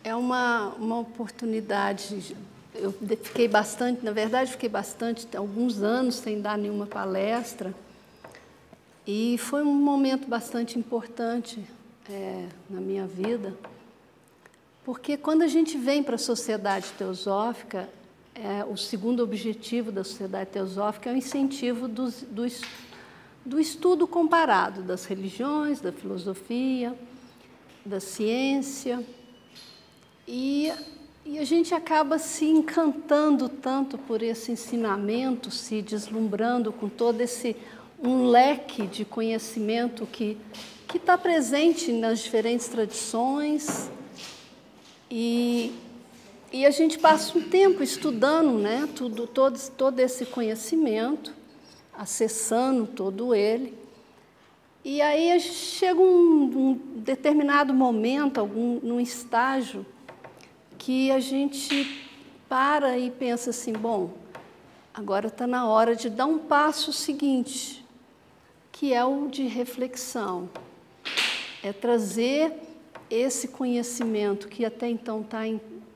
É uma oportunidade. Eu fiquei bastante, na verdade, alguns anos sem dar nenhuma palestra. E foi um momento bastante importante na minha vida, porque quando a gente vem para a Sociedade Teosófica, o segundo objetivo da Sociedade Teosófica é o incentivo do estudo comparado das religiões, da filosofia, da ciência. E a gente acaba se encantando tanto por esse ensinamento, se deslumbrando com todo um leque de conhecimento que está presente nas diferentes tradições. E a gente passa um tempo estudando, né, todo esse conhecimento, acessando todo ele. E aí chega um determinado momento, num estágio, que a gente para e pensa assim, bom, agora está na hora de dar um passo seguinte, que é o de reflexão. É trazer esse conhecimento que até então está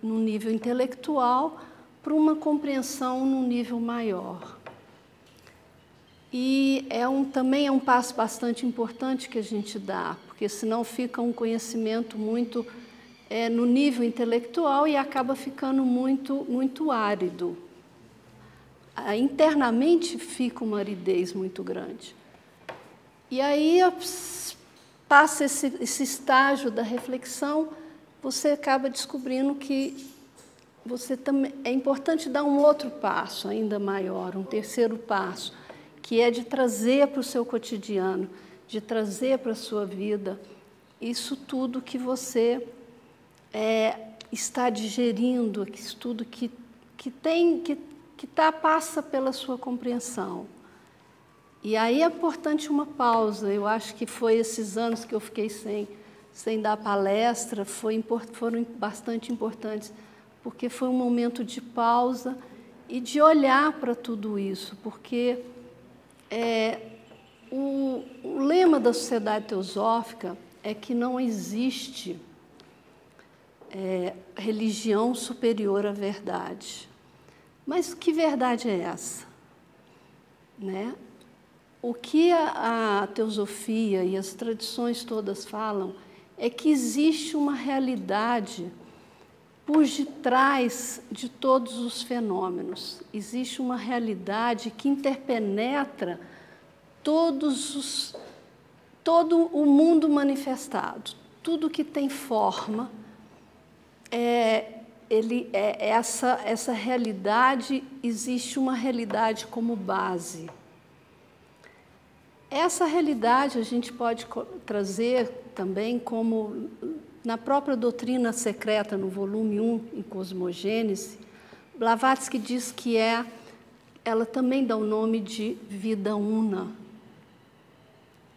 no nível intelectual para uma compreensão num nível maior. E também é um passo bastante importante que a gente dá, porque senão fica um conhecimento muito no nível intelectual e acaba ficando muito árido. Internamente fica uma aridez muito grande. E aí passa esse estágio da reflexão, você acaba descobrindo que é importante dar um outro passo ainda maior, um terceiro passo, que é de trazer para o seu cotidiano, de trazer para a sua vida isso tudo que você está digerindo, isso tudo que passa pela sua compreensão. E aí é importante uma pausa. Eu acho que foi esses anos que eu fiquei sem dar palestra, foram bastante importantes, porque foi um momento de pausa e de olhar para tudo isso, porque o lema da Sociedade Teosófica é que não existe religião superior à verdade. Mas que verdade é essa? Né? O que a teosofia e as tradições todas falam é que existe uma realidade por detrás de todos os fenômenos. Existe uma realidade que interpenetra todo o mundo manifestado. Tudo que tem forma, essa realidade, existe uma realidade como base. Essa realidade a gente pode trazer também como, na própria doutrina secreta, no volume 1, em Cosmogênese, Blavatsky diz que ela também dá o nome de vida una.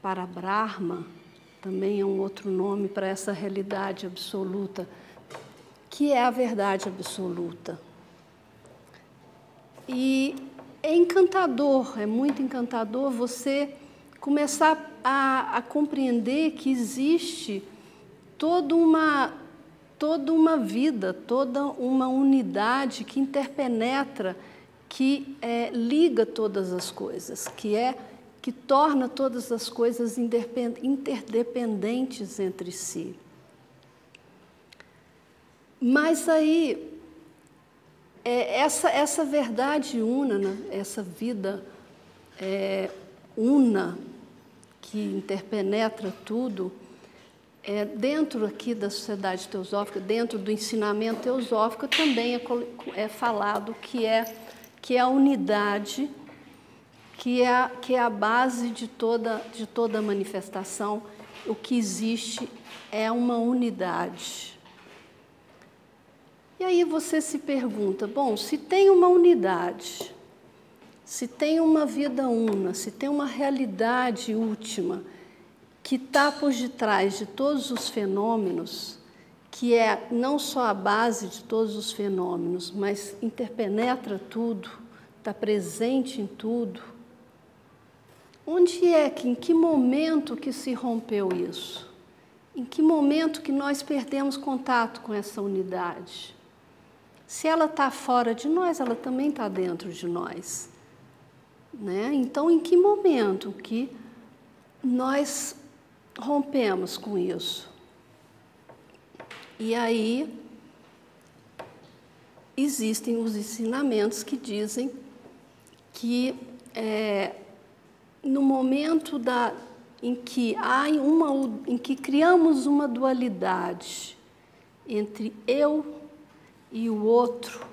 Para Brahma, também é um outro nome para essa realidade absoluta, que é a verdade absoluta. E é encantador, é muito encantador você começar a compreender que existe toda uma vida, toda uma unidade que interpenetra, que liga todas as coisas, que torna todas as coisas interdependentes entre si. Mas aí, essa verdade una, né? Essa vida una, que interpenetra tudo, dentro aqui da Sociedade Teosófica, dentro do ensinamento teosófico, também é falado que é a unidade, que é a base de toda a manifestação. O que existe é uma unidade. E aí você se pergunta, bom, se tem uma unidade, se tem uma vida una, se tem uma realidade última que está por detrás de todos os fenômenos, que é não só a base de todos os fenômenos, mas interpenetra tudo, está presente em tudo, em que momento que se rompeu isso? Em que momento que nós perdemos contato com essa unidade? Se ela está fora de nós, ela também está dentro de nós, né? Então, em que momento que nós rompemos com isso? E aí existem os ensinamentos que dizem que no momento em que criamos uma dualidade entre eu e o outro,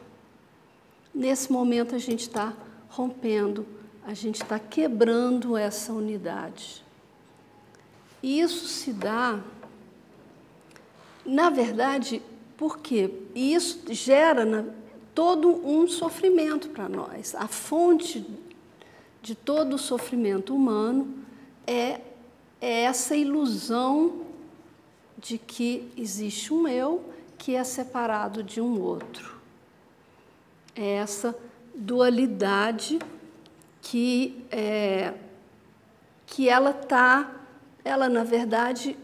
nesse momento a gente está rompendo, a gente está quebrando essa unidade. E isso se dá, na verdade, por quê? Isso gera todo um sofrimento para nós. A fonte de todo o sofrimento humano é essa ilusão de que existe um eu que é separado de um outro. É essa dualidade que ela na verdade,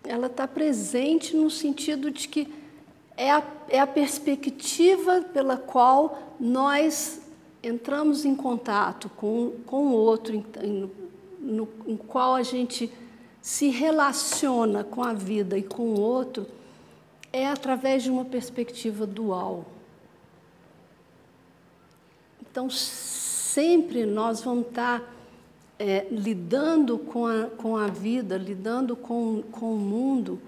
ela está presente no sentido de que é a perspectiva pela qual nós entramos em contato com o outro, em qual a gente se relaciona com a vida e com o outro, é através de uma perspectiva dual. Então, sempre nós vamos estar lidando com a vida, lidando com o mundo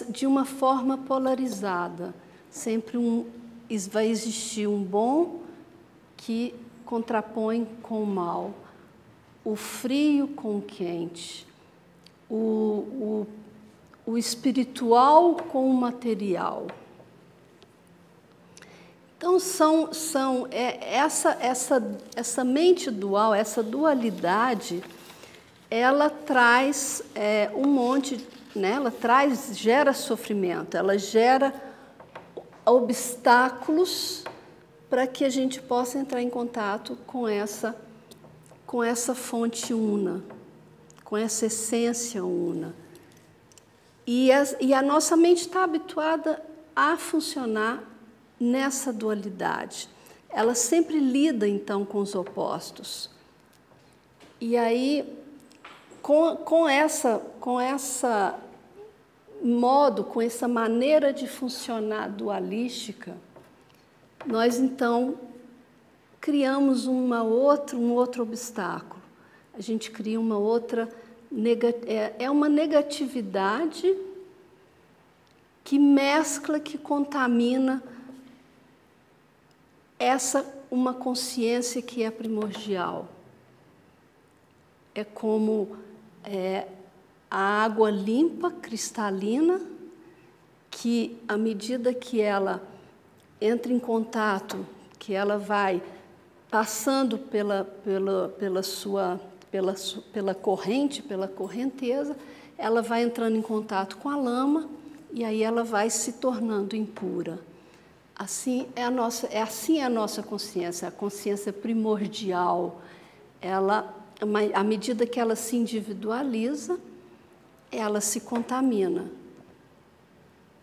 de uma forma polarizada. Sempre vai existir um bom que contrapõe com o mal, o frio com o quente, o espiritual com o material. Então, essa mente dual, essa dualidade, ela traz um monte, né? Ela gera sofrimento, ela gera obstáculos para que a gente possa entrar em contato com essa fonte una, com essa essência una. E a nossa mente está habituada a funcionar nessa dualidade. Ela sempre lida, então, com os opostos. E aí, com essa maneira de funcionar dualística, nós, então, criamos um outro obstáculo. A gente cria uma outra... É uma negatividade que mescla, que contamina uma consciência que é primordial. É como a água limpa, cristalina, que, à medida que ela entra em contato, que ela vai passando pela corrente, pela correnteza, ela vai entrando em contato com a lama e aí ela vai se tornando impura. Assim é a nossa consciência, a consciência primordial. À medida que ela se individualiza, ela se contamina.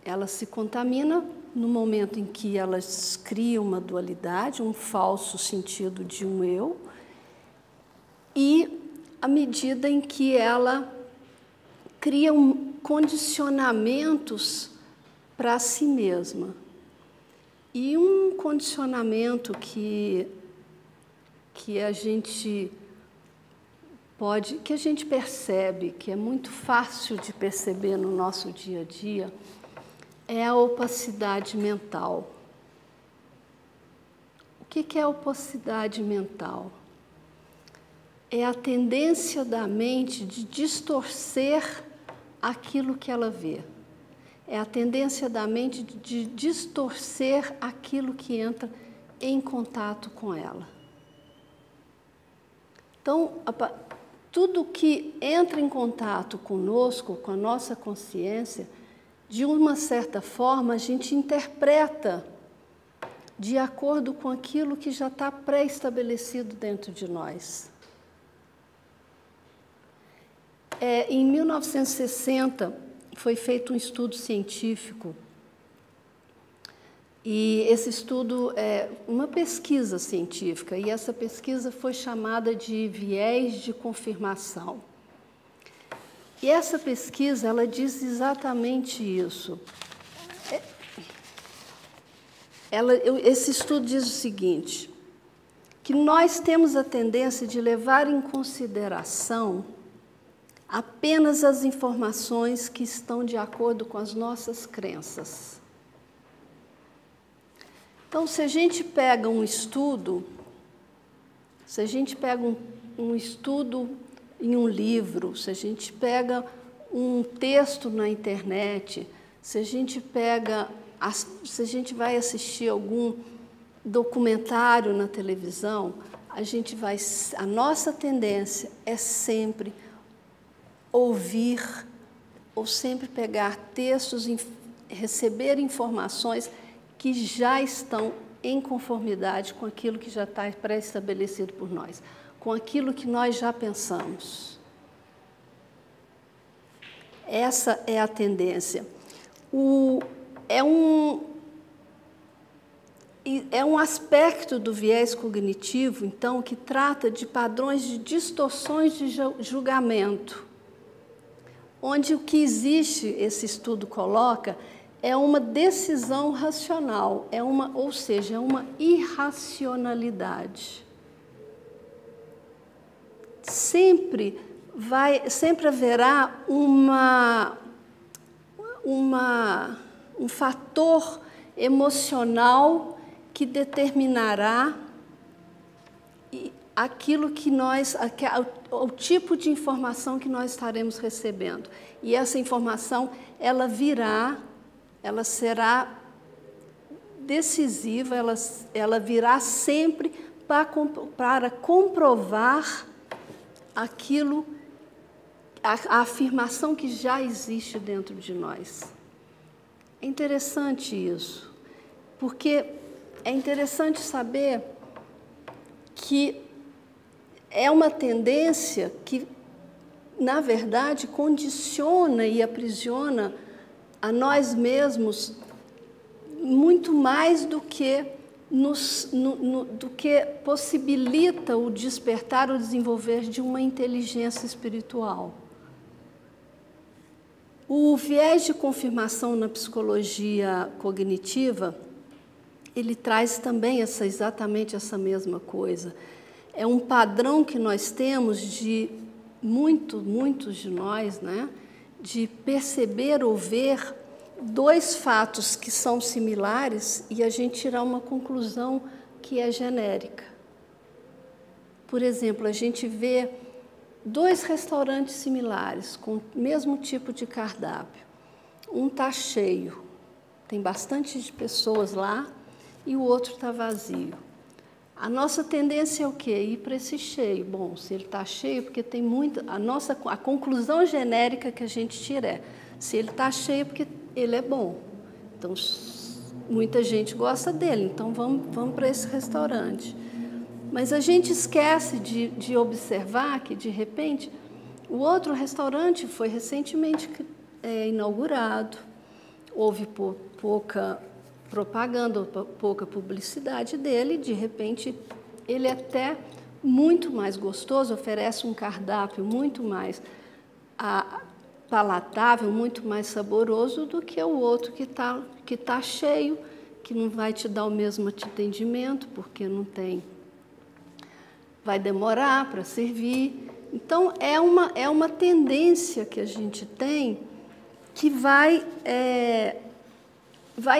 Ela se contamina no momento em que elas criam uma dualidade, um falso sentido de um eu, e à medida em que ela cria condicionamentos para si mesma. E um condicionamento que a gente percebe, que é muito fácil de perceber no nosso dia a dia, é a opacidade mental. O que é a opacidade mental? É a tendência da mente de distorcer aquilo que ela vê. É a tendência da mente de distorcer aquilo que entra em contato com ela. Então, tudo que entra em contato conosco, com a nossa consciência, de uma certa forma, a gente interpreta de acordo com aquilo que já está pré-estabelecido dentro de nós. Em 1960, foi feito um estudo científico, e esse estudo é uma pesquisa científica, e essa pesquisa foi chamada de viés de confirmação. E essa pesquisa, ela diz exatamente isso. Esse estudo diz o seguinte, que nós temos a tendência de levar em consideração apenas as informações que estão de acordo com as nossas crenças. Então, se a gente pega um estudo, se a gente pega um estudo em um livro, se a gente pega um texto na internet, se a gente vai assistir algum documentário na televisão, a nossa tendência é sempre ouvir ou sempre pegar textos, receber informações que já estão em conformidade com aquilo que já está pré-estabelecido por nós, com aquilo que nós já pensamos. Essa é a tendência. É um aspecto do viés cognitivo, então, que trata de padrões de distorções de julgamento, onde o que existe, esse estudo coloca, é uma decisão racional, ou seja, é uma irracionalidade. Sempre haverá um fator emocional que determinará o tipo de informação que nós estaremos recebendo. E essa informação, ela será decisiva, ela virá sempre para comprovar a afirmação que já existe dentro de nós. É interessante isso, porque é interessante saber que é uma tendência que, na verdade, condiciona e aprisiona a nós mesmos muito mais do que possibilita o despertar, o desenvolver de uma inteligência espiritual. O viés de confirmação na psicologia cognitiva, ele traz também exatamente essa mesma coisa. É um padrão que nós temos de muitos de nós, né? De perceber ou ver dois fatos que são similares e a gente tirar uma conclusão que é genérica. Por exemplo, a gente vê dois restaurantes similares, com o mesmo tipo de cardápio. Um está cheio, tem bastante pessoas lá, e o outro está vazio. A nossa tendência é o quê? Ir para esse cheio. Bom, se ele está cheio, porque tem muita... A conclusão genérica que a gente tira é, se ele está cheio, porque ele é bom. Então, muita gente gosta dele, então vamos para esse restaurante. Mas a gente esquece de observar que, de repente, o outro restaurante foi recentemente inaugurado, houve pouca propaganda, pouca publicidade dele, de repente ele é até muito mais gostoso, oferece um cardápio muito mais palatável, muito mais saboroso do que o outro que tá cheio, que não vai te dar o mesmo atendimento, porque não tem... vai demorar para servir. Então, é uma tendência que a gente tem que vai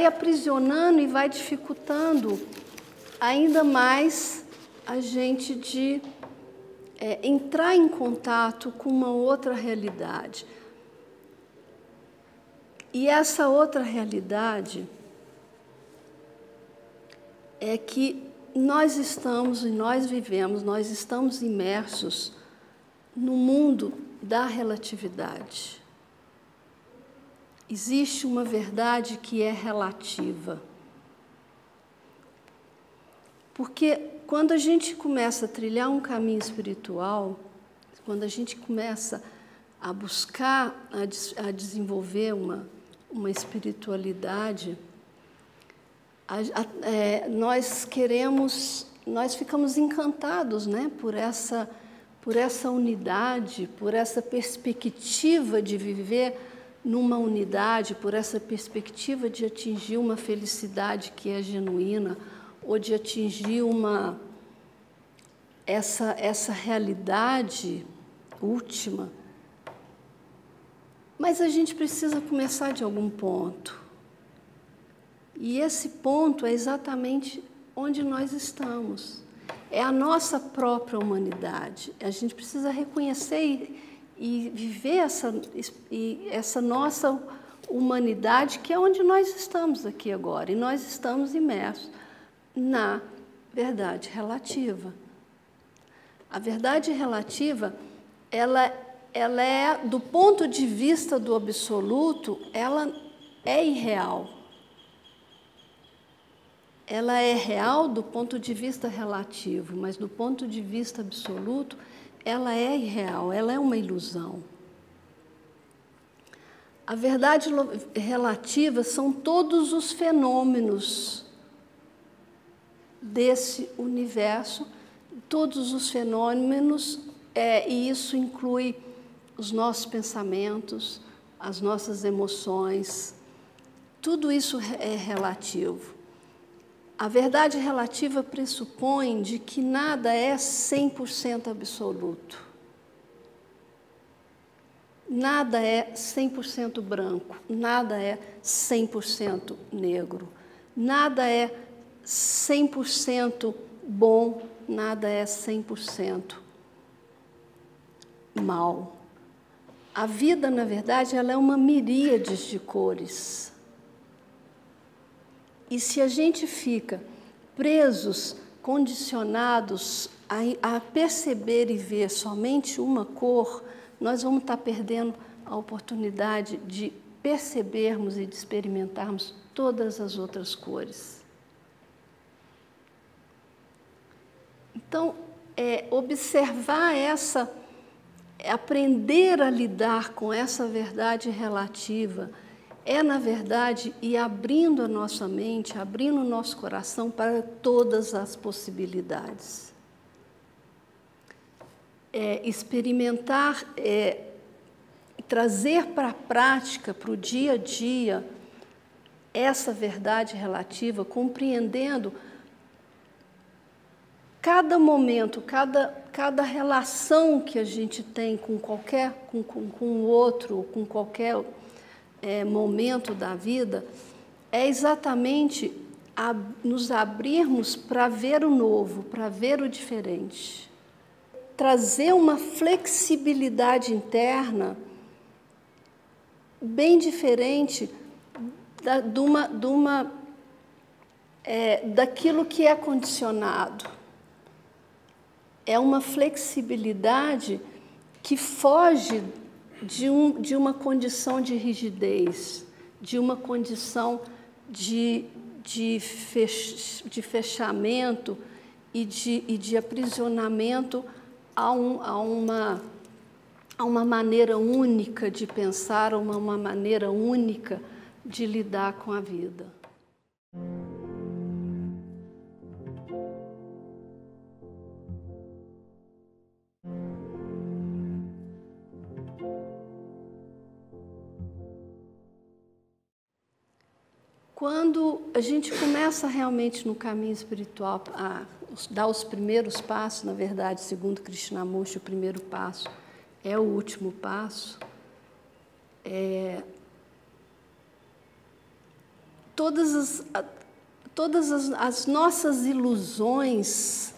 aprisionando e vai dificultando ainda mais a gente de entrar em contato com uma outra realidade. E essa outra realidade é que nós estamos imersos no mundo da relatividade. Existe uma verdade que é relativa. Porque quando a gente começa a trilhar um caminho espiritual, quando a gente começa a buscar, a desenvolver uma espiritualidade, nós ficamos encantados, né, por essa unidade, por essa perspectiva de viver numa unidade, por essa perspectiva de atingir uma felicidade que é genuína, ou de atingir essa realidade última. Mas a gente precisa começar de algum ponto. E esse ponto é exatamente onde nós estamos. É a nossa própria humanidade. A gente precisa reconhecer e viver essa nossa humanidade, que é onde nós estamos aqui agora. E nós estamos imersos na verdade relativa. A verdade relativa, ela é, do ponto de vista do absoluto, ela é irreal. Ela é real do ponto de vista relativo, mas do ponto de vista absoluto, ela é irreal, ela é uma ilusão. A verdade relativa são todos os fenômenos desse universo, todos os fenômenos, e isso inclui os nossos pensamentos, as nossas emoções, tudo isso é relativo. A verdade relativa pressupõe de que nada é 100% absoluto. Nada é 100% branco, nada é 100% negro, nada é 100% bom, nada é 100% mal. A vida, na verdade, ela é uma miríade de cores. E se a gente fica presos, condicionados a perceber e ver somente uma cor, nós vamos estar perdendo a oportunidade de percebermos e de experimentarmos todas as outras cores. Então, observar aprender a lidar com essa verdade relativa, na verdade, ir abrindo a nossa mente, abrindo o nosso coração para todas as possibilidades. Experimentar, trazer para a prática, para o dia a dia, essa verdade relativa, compreendendo cada momento, cada relação que a gente tem com o outro, com qualquer momento da vida, é exatamente nos abrirmos para ver o novo, para ver o diferente. Trazer uma flexibilidade interna bem diferente daquilo que é condicionado. É uma flexibilidade que foge de uma condição de rigidez, de uma condição de fechamento e de aprisionamento a uma maneira única de pensar, a uma maneira única de lidar com a vida. Quando a gente começa realmente no caminho espiritual a dar os primeiros passos, na verdade, segundo Krishnamurti, o primeiro passo é o último passo, todas as nossas ilusões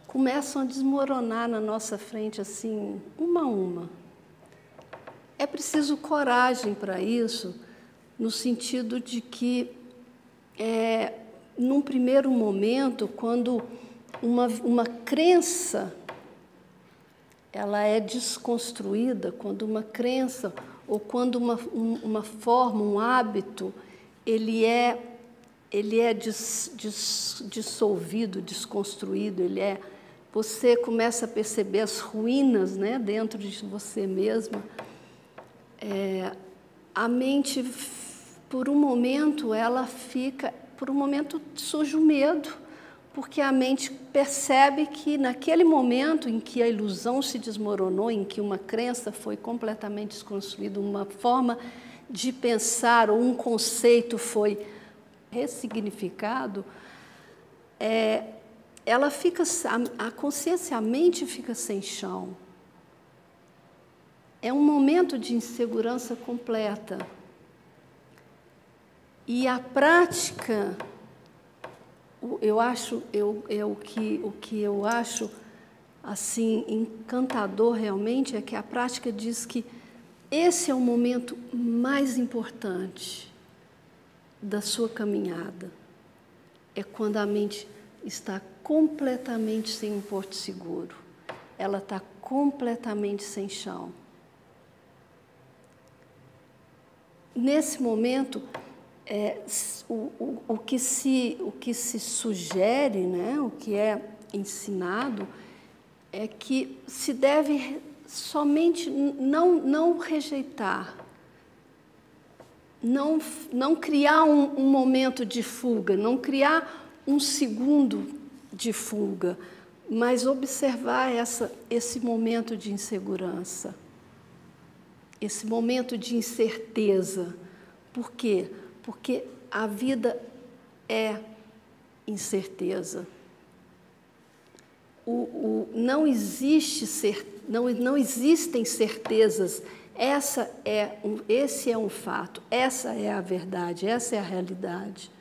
começam a desmoronar na nossa frente, assim, uma a uma. É preciso coragem para isso, no sentido de que, num primeiro momento, quando uma crença ela é desconstruída, quando uma crença ou quando uma forma, um hábito, ele é dissolvido, desconstruído, ele é você começa a perceber as ruínas, né, dentro de você mesma, a mente, por um momento, surge o medo, porque a mente percebe que naquele momento em que a ilusão se desmoronou, em que uma crença foi completamente desconstruída, uma forma de pensar ou um conceito foi ressignificado, a consciência, a mente fica sem chão. É um momento de insegurança completa. E a prática, o que eu acho assim encantador realmente é que a prática diz que esse é o momento mais importante da sua caminhada. É quando a mente está completamente sem um porto seguro. Ela está completamente sem chão. Nesse momento, o que se sugere, né, o que é ensinado, é que se deve somente não rejeitar, não criar um momento de fuga, não criar um segundo de fuga, mas observar esse momento de insegurança, esse momento de incerteza. Por quê? Porque a vida é incerteza. Não existem certezas. Esse é um fato, essa é a verdade, essa é a realidade.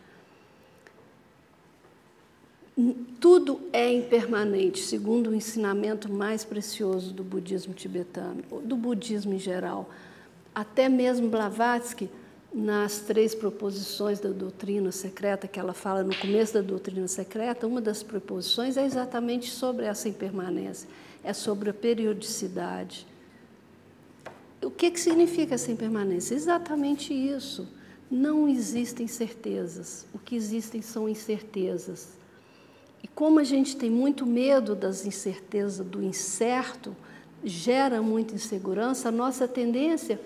Tudo é impermanente, segundo o ensinamento mais precioso do budismo tibetano, do budismo em geral. Até mesmo Blavatsky, nas 3 proposições da doutrina secreta, que ela fala no começo da doutrina secreta, uma das proposições é exatamente sobre essa impermanência, é sobre a periodicidade. O que significa essa impermanência? Exatamente isso. Não existem certezas, o que existem são incertezas. E como a gente tem muito medo das incertezas, do incerto, gera muita insegurança, a nossa tendência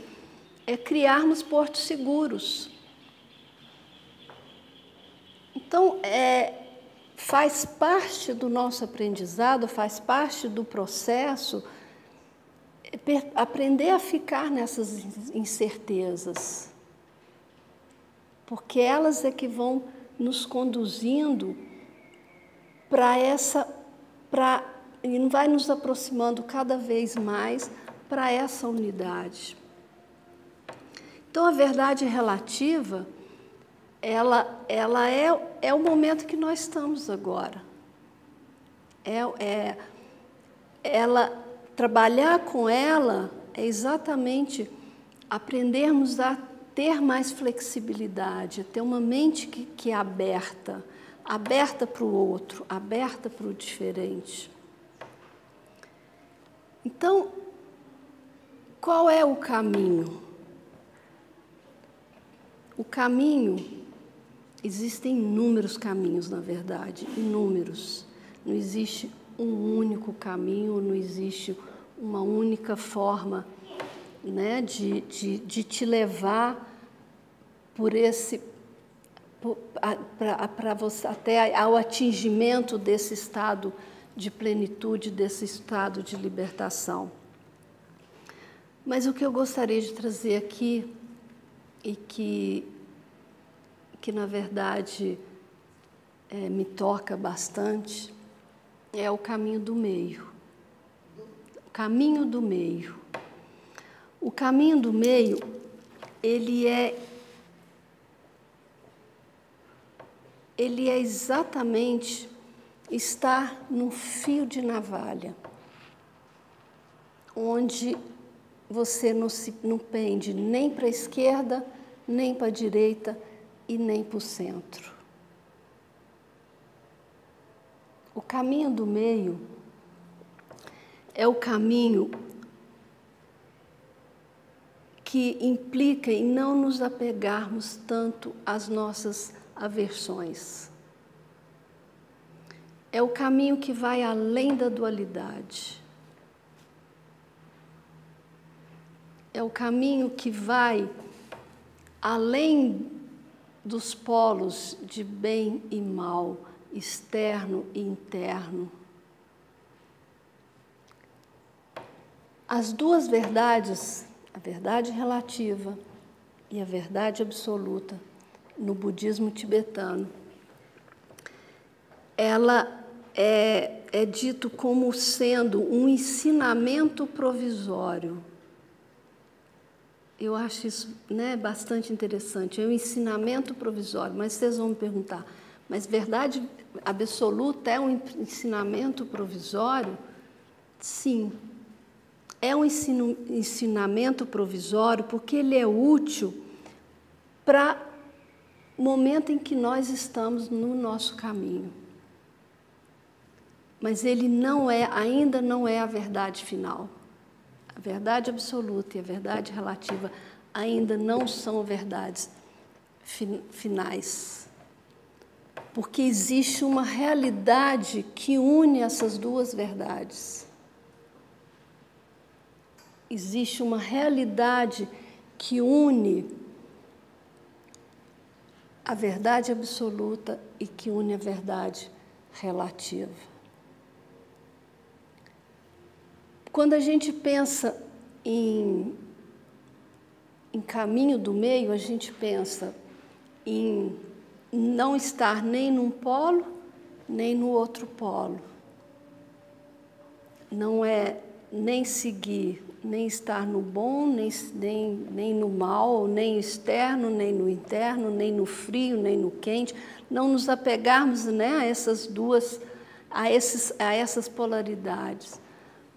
é criarmos portos seguros. Então, faz parte do nosso aprendizado, faz parte do processo aprender a ficar nessas incertezas, porque elas é que vão nos conduzindo e vai nos aproximando cada vez mais para essa unidade. Então, a verdade relativa, ela é o momento que nós estamos agora. Trabalhar com ela é exatamente aprendermos a ter mais flexibilidade, a ter uma mente que é aberta para o outro, aberta para o diferente. Então, qual é o caminho? O caminho, existem inúmeros caminhos, na verdade, inúmeros. Não existe um único caminho, não existe uma única forma, né, de te levar para você até ao atingimento desse estado de plenitude, desse estado de libertação. Mas o que eu gostaria de trazer aqui, e que na verdade me toca bastante, é o caminho do meio. O caminho do meio. O caminho do meio, ele é exatamente estar num fio de navalha, onde você não pende nem para a esquerda, nem para a direita e nem para o centro. O caminho do meio é o caminho que implica em não nos apegarmos tanto às nossas aversões. é o caminho que vai além da dualidade. É o caminho que vai além dos polos de bem e mal, externo e interno. As duas verdades, a verdade relativa e a verdade absoluta, no budismo tibetano, ela é dito como sendo um ensinamento provisório. Eu acho isso, né, bastante interessante. É um ensinamento provisório, mas vocês vão me perguntar, mas verdade absoluta é um ensinamento provisório? Sim, é um ensinamento provisório porque ele é útil para o momento em que nós estamos no nosso caminho. Mas ele ainda não é a verdade final. A verdade absoluta e a verdade relativa ainda não são verdades finais. Porque existe uma realidade que une essas duas verdades. Existe uma realidade que une a verdade absoluta e que une a verdade relativa. Quando a gente pensa em caminho do meio, a gente pensa em não estar nem num polo, nem no outro polo. Não é nem seguir, nem estar no bom, nem no mal, nem externo, nem no interno, nem no frio, nem no quente. Não nos apegarmos, né, a essas polaridades.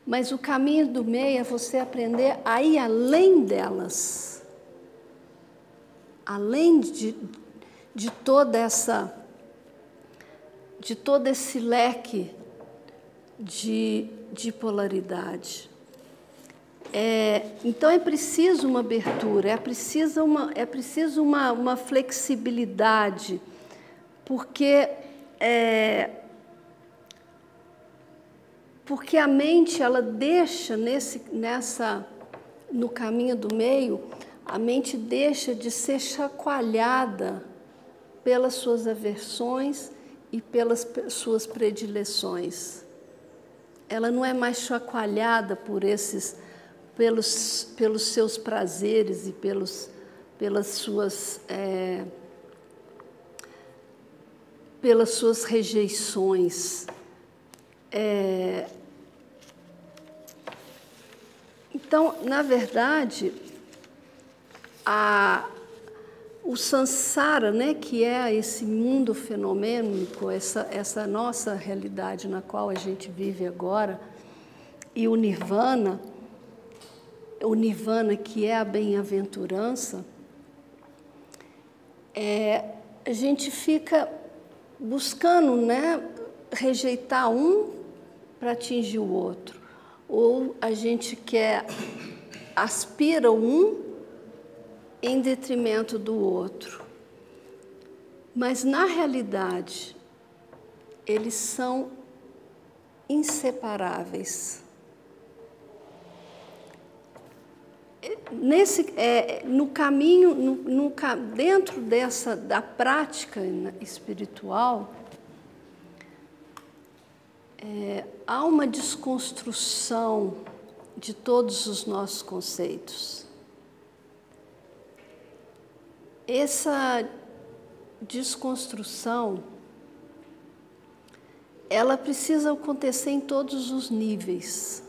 Mas o caminho do meio é você aprender a ir além delas. Além de todo esse leque de polaridade. Então é preciso uma abertura, é preciso uma flexibilidade, porque a mente ela deixa no caminho do meio, a mente deixa de ser chacoalhada pelas suas aversões e pelas suas predileções. Ela não é mais chacoalhada pelos seus prazeres e pelas suas rejeições. Então, na verdade, o samsara, né, que é esse mundo fenomênico, essa nossa realidade na qual a gente vive agora, e o nirvana que é a bem-aventurança, a gente fica buscando, né, rejeitar um para atingir o outro, ou a gente aspira um em detrimento do outro. Mas, na realidade, eles são inseparáveis. No caminho, dentro da prática espiritual, há uma desconstrução de todos os nossos conceitos. Essa desconstrução, ela precisa acontecer em todos os níveis.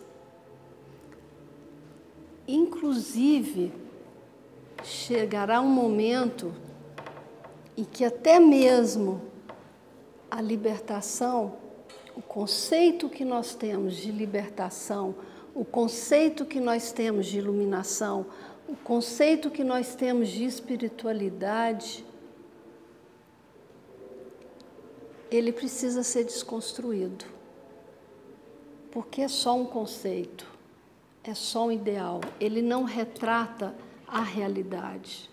Inclusive, chegará um momento em que até mesmo a libertação, o conceito que nós temos de libertação, o conceito que nós temos de iluminação, o conceito que nós temos de espiritualidade, ele precisa ser desconstruído. Porque é só um conceito, é só um ideal, ele não retrata a realidade.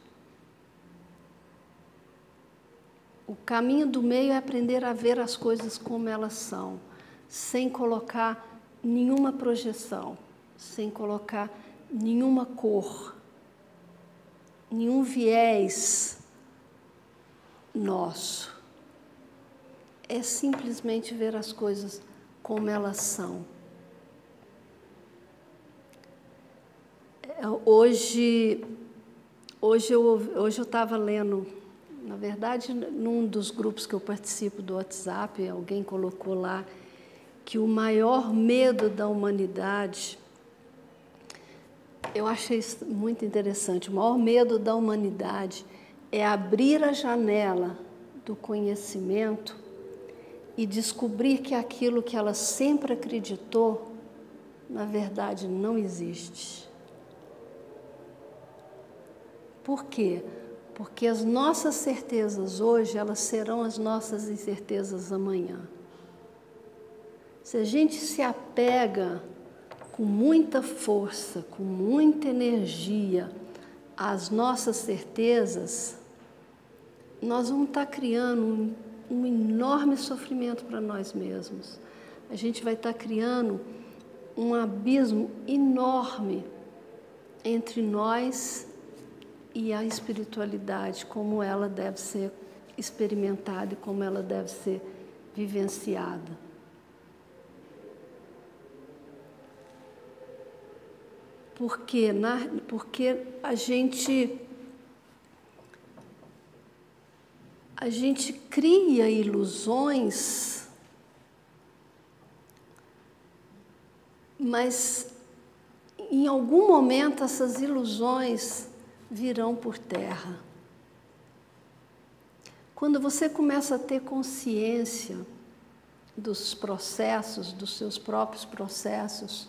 O caminho do meio é aprender a ver as coisas como elas são, sem colocar nenhuma projeção, sem colocar nenhuma cor, nenhum viés nosso. É simplesmente ver as coisas como elas são. Hoje eu estava lendo, na verdade, num dos grupos que eu participo do WhatsApp, alguém colocou lá que o maior medo da humanidade, eu achei isso muito interessante, o maior medo da humanidade é abrir a janela do conhecimento e descobrir que aquilo que ela sempre acreditou, na verdade, não existe. Por quê? Porque as nossas certezas hoje, elas serão as nossas incertezas amanhã. Se a gente se apega com muita força, com muita energia às nossas certezas, nós vamos estar criando um enorme sofrimento para nós mesmos. A gente vai estar criando um abismo enorme entre nós e a espiritualidade, como ela deve ser experimentada e como ela deve ser vivenciada. Por quê? Porque a gente cria ilusões, mas em algum momento essas ilusões virão por terra. Quando você começa a ter consciência dos processos, dos seus próprios processos,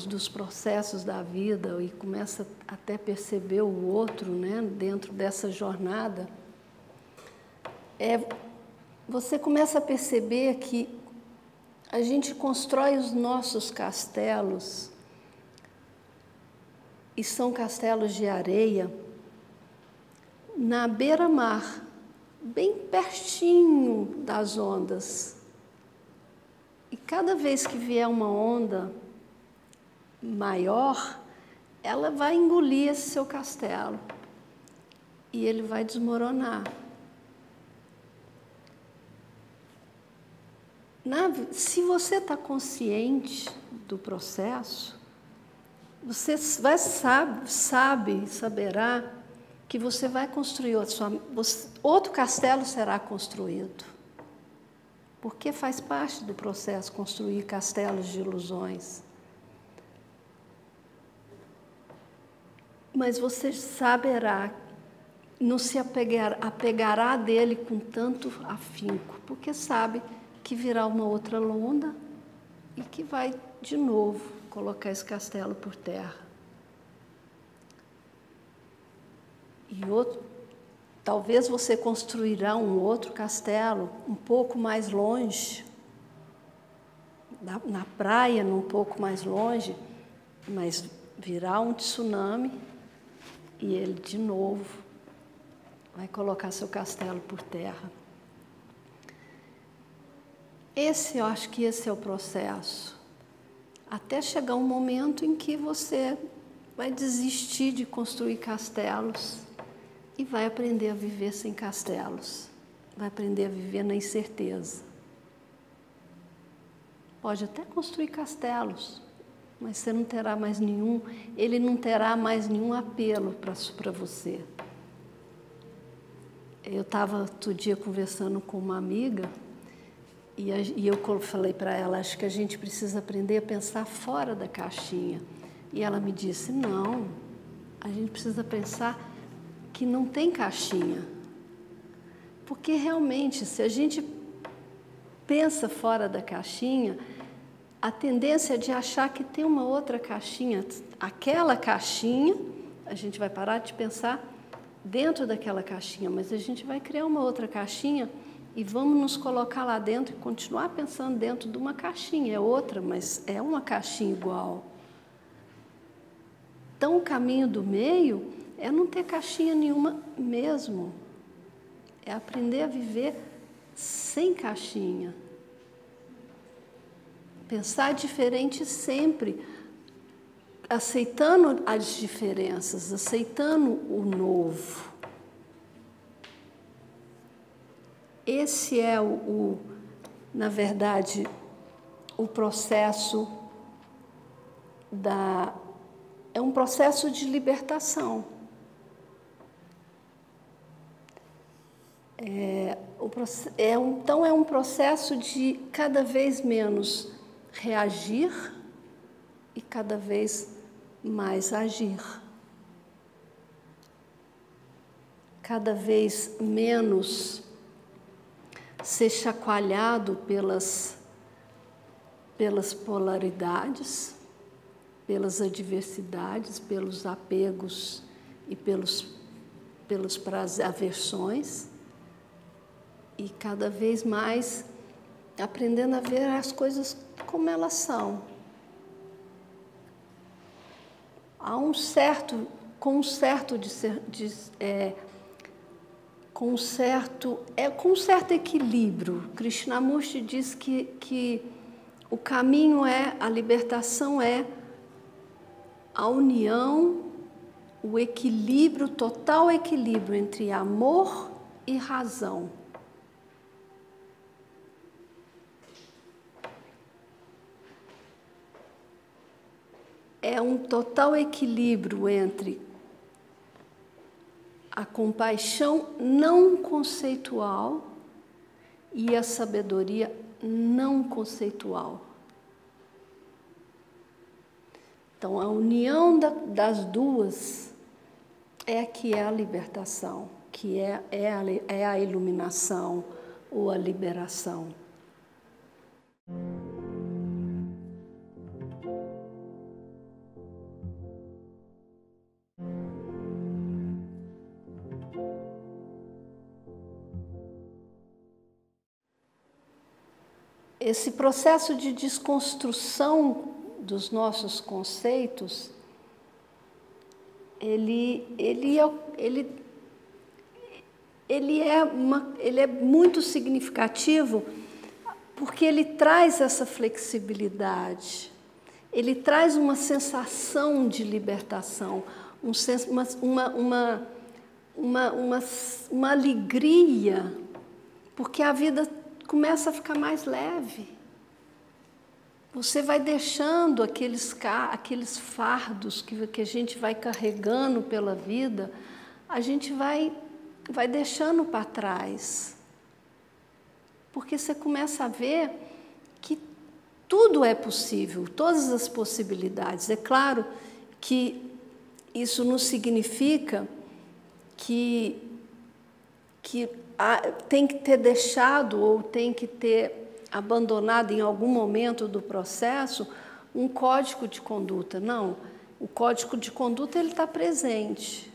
dos processos da vida, e começa até a perceber o outro, né, dentro dessa jornada, você começa a perceber que a gente constrói os nossos castelos, e são castelos de areia, na beira-mar, bem pertinho das ondas. E cada vez que vier uma onda maior, ela vai engolir esse seu castelo e ele vai desmoronar. Se você está consciente do processo, você saberá que você vai construir outro castelo será construído. Porque faz parte do processo construir castelos de ilusões. Mas você saberá, não se apegará dele com tanto afinco, porque sabe que virá uma outra onda e que vai de novo colocar esse castelo por terra. Talvez você construirá um outro castelo um pouco mais longe, na praia, um pouco mais longe, mas virá um tsunami e ele de novo vai colocar seu castelo por terra. Eu acho que esse é o processo. Até chegar um momento em que você vai desistir de construir castelos e vai aprender a viver sem castelos. Vai aprender a viver na incerteza. Pode até construir castelos, mas você não terá mais nenhum, ele não terá mais nenhum apelo para você. Eu estava outro dia conversando com uma amiga e eu falei para ela, acho que a gente precisa aprender a pensar fora da caixinha. E ela me disse, não, a gente precisa pensar que não tem caixinha. Porque realmente, se a gente pensa fora da caixinha, a tendência é de achar que tem uma outra caixinha. Aquela caixinha, a gente vai parar de pensar dentro daquela caixinha, mas a gente vai criar uma outra caixinha e vamos nos colocar lá dentro e continuar pensando dentro de uma caixinha. É outra, mas é uma caixinha igual. Então, o caminho do meio é não ter caixinha nenhuma mesmo. é aprender a viver sem caixinha. Pensar diferente sempre, aceitando as diferenças, aceitando o novo. Esse é na verdade, o processo é um processo de libertação. Então é um processo de cada vez menos reagir e cada vez mais agir. Cada vez menos ser chacoalhado pelas polaridades, pelas adversidades, pelos apegos e pelas aversões, e cada vez mais aprendendo a ver as coisas como elas são. Com um certo equilíbrio. Krishnamurti diz que o caminho a libertação é a união, o equilíbrio, total equilíbrio entre amor e razão. É um total equilíbrio entre a compaixão não conceitual e a sabedoria não conceitual. Então, a união das duas que é a libertação, que é a iluminação ou a liberação. Esse processo de desconstrução dos nossos conceitos, ele é muito significativo porque ele traz essa flexibilidade, ele traz uma sensação de libertação, uma alegria, porque a vida começa a ficar mais leve. Você vai deixando aqueles fardos que a gente vai carregando pela vida, a gente vai deixando para trás. Porque você começa a ver que tudo é possível, todas as possibilidades. É claro que isso não significa que tem que ter deixado ou tem que ter abandonado em algum momento do processo um código de conduta. Não, o código de conduta ele está presente.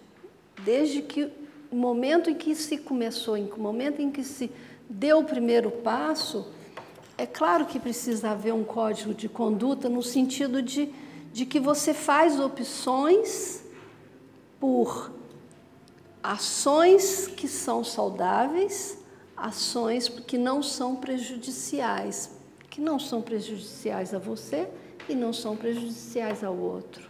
Desde que o momento em que se começou, o momento em que se deu o primeiro passo, é claro que precisa haver um código de conduta no sentido de que você faz opções por ações que são saudáveis, ações que não são prejudiciais a você e não são prejudiciais ao outro.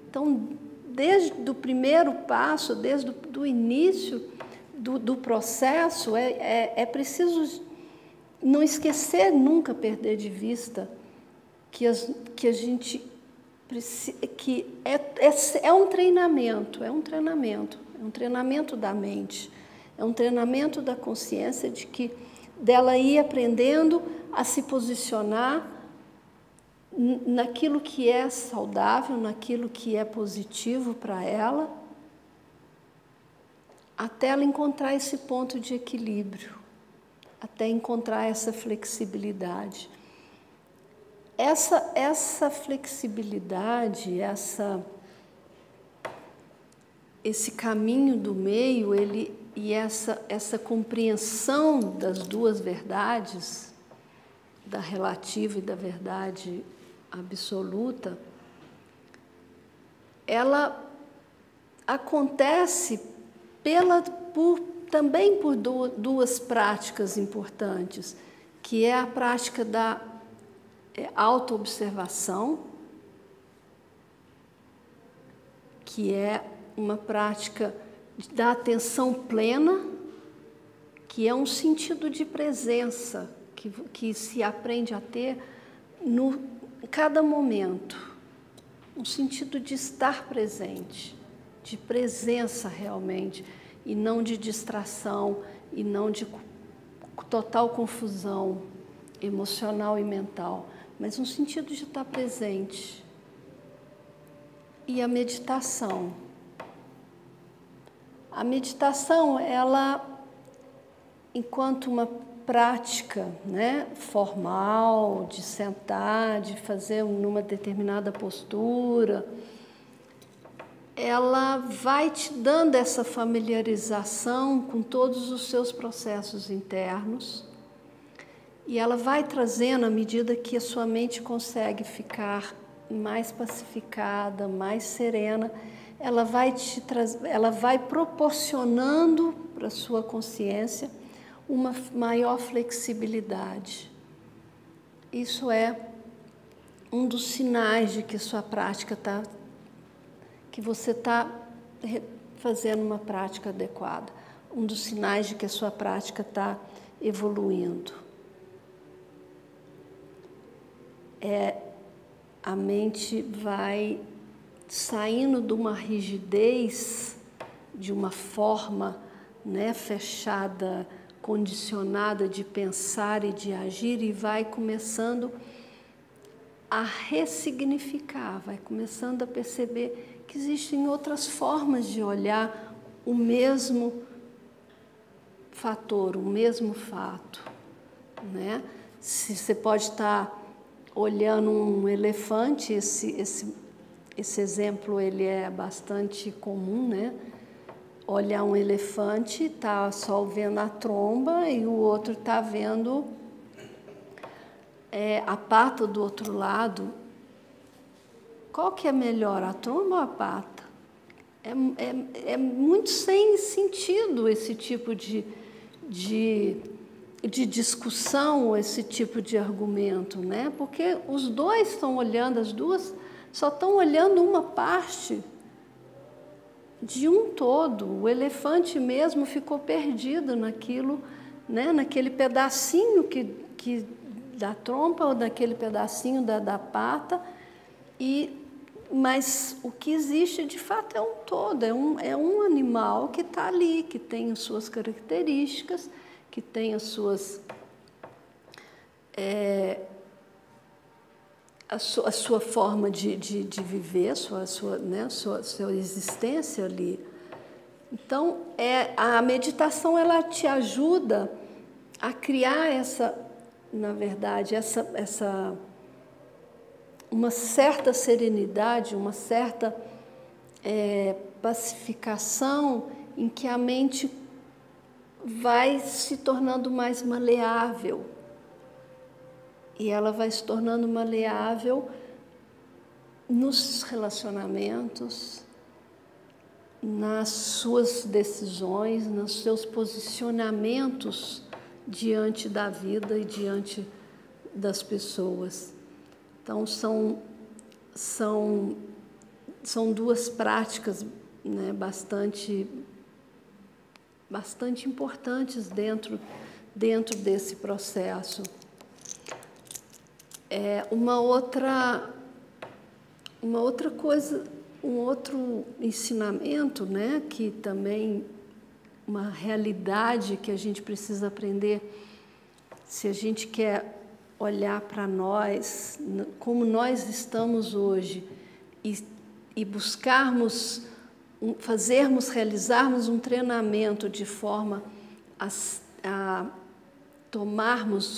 Então, desde o primeiro passo, desde o início do processo, é preciso não esquecer, nunca perder de vista que a gente que é um treinamento da mente, é um treinamento da consciência dela ir aprendendo a se posicionar naquilo que é saudável, naquilo que é positivo para ela, até ela encontrar esse ponto de equilíbrio, até encontrar essa flexibilidade. Essa flexibilidade, esse caminho do meio, e essa compreensão das duas verdades, da relativa e da verdade absoluta, ela acontece por também por duas práticas importantes, que é a prática da autoobservação, que é uma prática da atenção plena, que é um sentido de presença, que se aprende a ter no cada momento, um sentido de estar presente, de presença realmente, e não de distração, e não de total confusão emocional e mental, mas um sentido de estar presente. E a meditação. A meditação, ela, enquanto uma prática, né, formal, de sentar, de fazer numa determinada postura, ela vai te dando essa familiarização com todos os seus processos internos e ela vai trazendo, à medida que a sua mente consegue ficar mais pacificada, mais serena, ela vai proporcionando para a sua consciência uma maior flexibilidade. Isso é um dos sinais de que sua prática que você está fazendo uma prática adequada, um dos sinais de que a sua prática está evoluindo. A mente vai saindo de uma rigidez, de uma forma, né, fechada, condicionada de pensar e de agir, e vai começando a ressignificar, vai começando a perceber que existem outras formas de olhar o mesmo fator, o mesmo fato, né? Se você pode estar olhando um elefante, esse exemplo ele é bastante comum, né? Olhar um elefante, está só vendo a tromba e o outro está vendo a pata do outro lado. Qual que é melhor, a tromba ou a pata? É muito sem sentido esse tipo de discussão, esse tipo de argumento, né? Porque os dois estão olhando, as duas só estão olhando uma parte de um todo. O elefante mesmo ficou perdido naquilo, né? Naquele pedacinho que da trompa ou daquele pedacinho da pata, mas o que existe de fato é um todo, é um animal que está ali, que tem as suas características, que tem as suas a sua forma de viver, a sua existência ali. Então, a meditação ela te ajuda a criar na verdade, uma certa serenidade, uma certa pacificação em que a mente vai se tornando mais maleável. E ela vai se tornando maleável nos relacionamentos, nas suas decisões, nos seus posicionamentos diante da vida e diante das pessoas. Então, são duas práticas, né, bastante importantes dentro desse processo. Uma outra coisa, um outro ensinamento, né, que também uma realidade que a gente precisa aprender, se a gente quer olhar para nós, como nós estamos hoje, e buscarmos, realizarmos um treinamento de forma a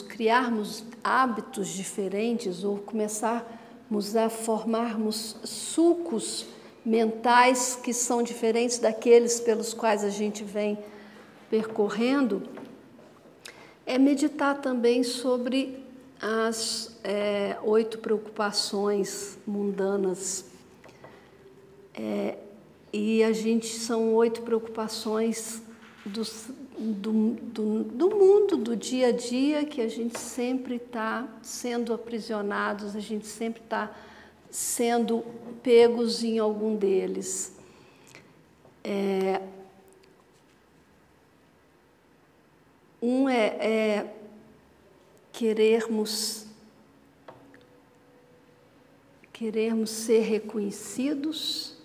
criarmos hábitos diferentes ou começarmos a formarmos sucos mentais que são diferentes daqueles pelos quais a gente vem percorrendo, é meditar também sobre as 8 preocupações mundanas. E são 8 preocupações do mundo, do dia a dia, que a gente sempre está sendo aprisionados, a gente sempre está sendo pegos em algum deles. Um é querermos ser reconhecidos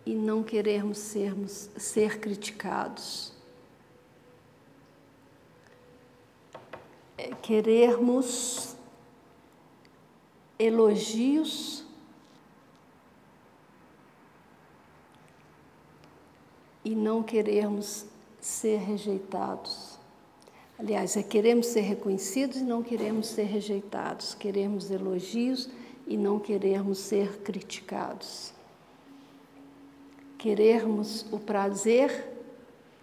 e não querermos ser criticados. Querermos elogios e não querermos ser rejeitados. Aliás, queremos ser reconhecidos e não queremos ser rejeitados. Queremos elogios e não queremos ser criticados. Queremos o prazer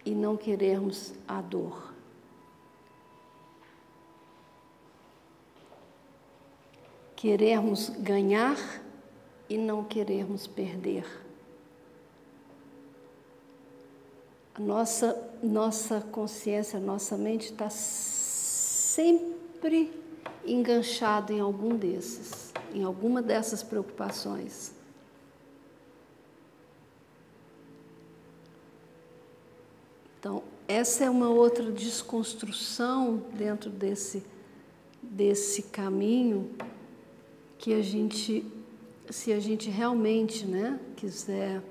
e não queremos a dor. Queremos ganhar e não queremos perder. A nossa consciência, a nossa mente está sempre enganchada em algum desses, em alguma dessas preocupações. Então, essa é uma outra desconstrução dentro desse caminho que se a gente realmente, né, quiser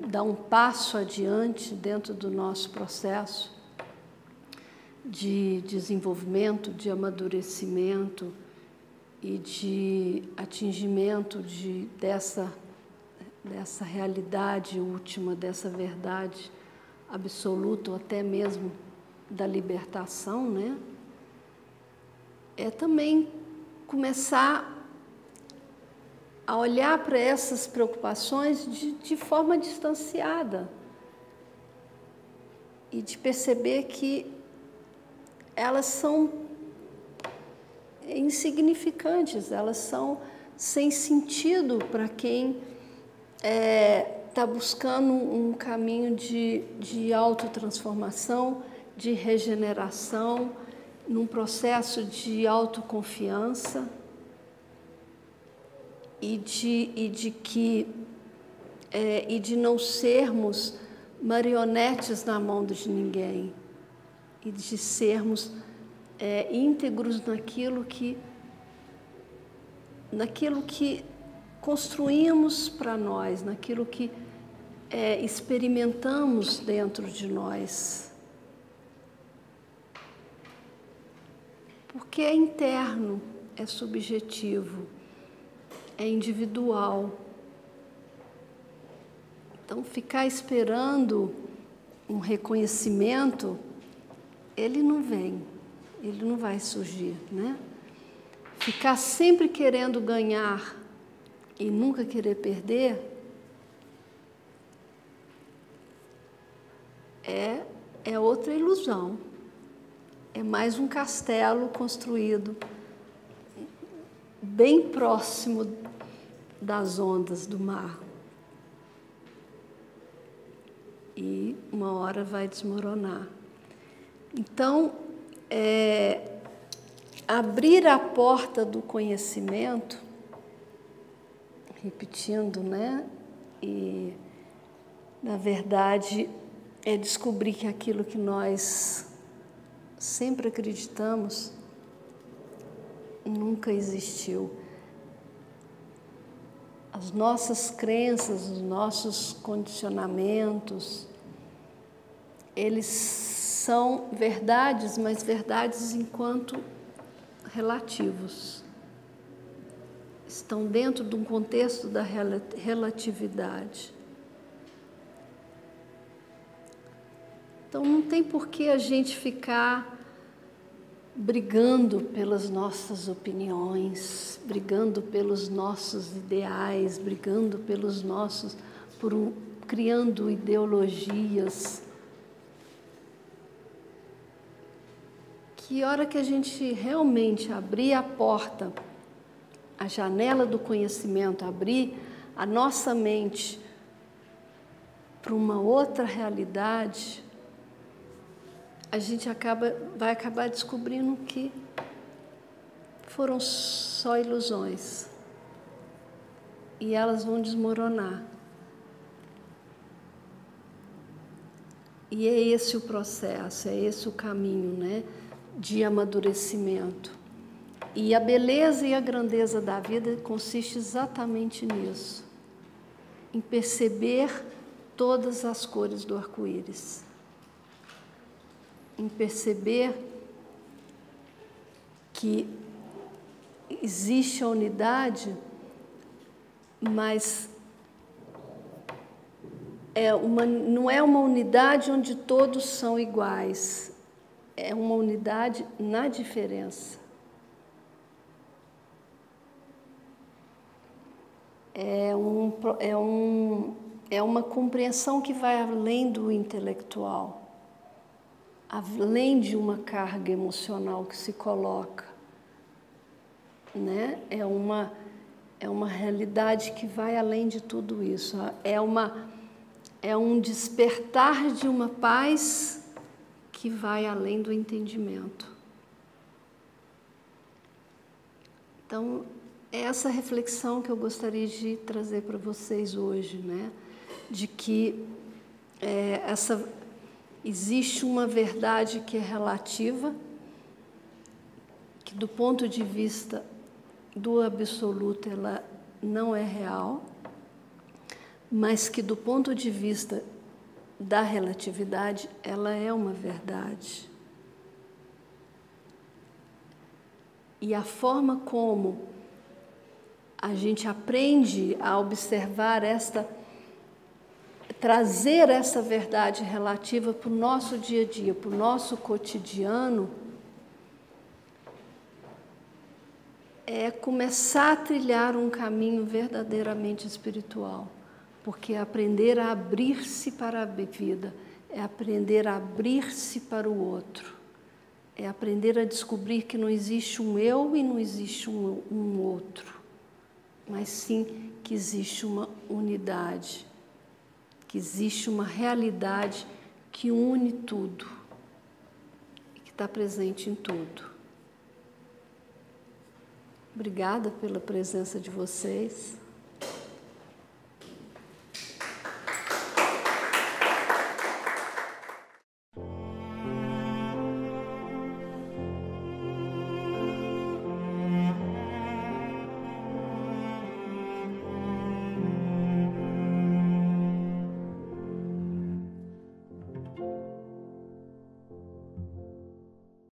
dar um passo adiante dentro do nosso processo de desenvolvimento, de amadurecimento e de atingimento dessa realidade última, dessa verdade absoluta, ou até mesmo da libertação, né? É também começar a olhar para essas preocupações de forma distanciada e de perceber que elas são insignificantes, elas são sem sentido para quem está buscando um caminho de autotransformação, de regeneração, num processo de autoconfiança e de não sermos marionetes na mão de ninguém e de sermos íntegros naquilo que construímos para nós, naquilo que experimentamos dentro de nós. Porque é interno, é subjetivo, é individual. Então, ficar esperando um reconhecimento, ele não vem, ele não vai surgir, né? Ficar sempre querendo ganhar e nunca querer perder é outra ilusão. É mais um castelo construído bem próximo das ondas do mar. E uma hora vai desmoronar. Então, abrir a porta do conhecimento, repetindo, né? E, na verdade, é descobrir que aquilo que nós sempre acreditamos nunca existiu. As nossas crenças, os nossos condicionamentos, eles são verdades, mas verdades enquanto relativos. Estão dentro de um contexto da relatividade. Então, não tem por que a gente ficar brigando pelas nossas opiniões, brigando pelos nossos ideais, brigando pelos nossos, criando ideologias. Que hora que a gente realmente abrir a porta, a janela do conhecimento, abrir a nossa mente para uma outra realidade, a gente vai acabar descobrindo que foram só ilusões. E elas vão desmoronar. E é esse o processo, é esse o caminho, né, de amadurecimento. E a beleza e a grandeza da vida consiste exatamente nisso, em perceber todas as cores do arco-íris, em perceber que existe a unidade, mas não é uma unidade onde todos são iguais, é uma unidade na diferença. É uma compreensão que vai além do intelectual, além de uma carga emocional que se coloca, né? É uma realidade que vai além de tudo isso. É um despertar de uma paz que vai além do entendimento. Então, é essa reflexão que eu gostaria de trazer para vocês hoje, né? De que existe uma verdade que é relativa, que do ponto de vista do absoluto ela não é real, mas que do ponto de vista da relatividade ela é uma verdade. E a forma como a gente aprende a observar trazer essa verdade relativa para o nosso dia a dia, para o nosso cotidiano, é começar a trilhar um caminho verdadeiramente espiritual, porque é aprender a abrir-se para a vida, é aprender a abrir-se para o outro, é aprender a descobrir que não existe um eu e não existe um outro, mas sim que existe uma unidade, que existe uma realidade que une tudo e que está presente em tudo. Obrigada pela presença de vocês.